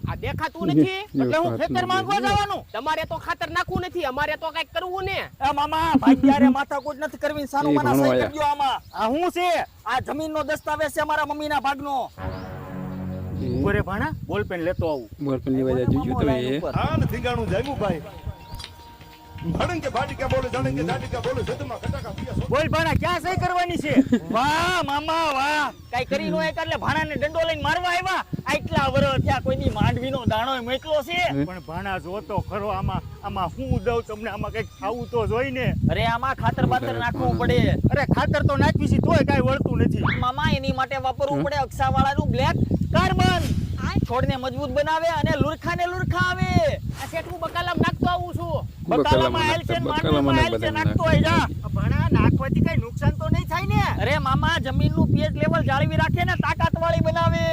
આ દેખાતું નથી એટલે હું ખેતર માંગવા જવાનું. તમારે તો ખાતર નાખવું નથી, અમારે તો કઈક કરવું ને. એ મામા ભાગ્યારે માથાકૂટ નથી કરવી, સાનું માના સહી કરી દ્યો આમાં. આ હું છે, આ જમીનનો દસ્તાવેજ છે મારા મમ્મીના ભાગનો. ઉભરે ભાણા બોલ પેન લેતો આવું. બોલ પેન લેવા જજો તમે. હા ને થીંગાણું જામ્યું ભાઈ. ભણન કે ભાટી કે બોલે જાણે કે દાટી કે બોલે સદમાં કટાકા પિયા. બોલ ભાણા ક્યાં સહી કરવાની છે? વાહ મામા વાહ, કઈ કરી નો એક એટલે ભાણાને દંડો લઈને મારવા આવ્યા. આટલા વર્ષ ત્યાં કોઈની માંડવીનો દાણો મોકલો છે. પણ ભાણા જોતો ખરો આમાં હું દઉં તમને, આમાં કઈક ખાવું તો જોઈ ને. અરે આમાં ખાતર બાતર નાખવું પડે. અરે ખાતર તો નાખવી છે તોય કાઈ વળતું નથી. મામા એની માટે વાપરવું પડે અક્ષાવાળાનું બ્લેક કાર્બન. છોડને મજબૂત બનાવે અને લુરખાને લુરખા આવે. આ શેઠું બકાલામ નાખતો આવું છું. બકાલામાં આયલ છે, માંડવીમાં આયલ છે, નાખતો હોય જા. ભાણા નાખવાથી કઈ નુકસાન તો નહીં થાય ને? અરે મામા જમીનનું પીએચ લેવલ જાળવી રાખે ને તાકાત વાળી બનાવે.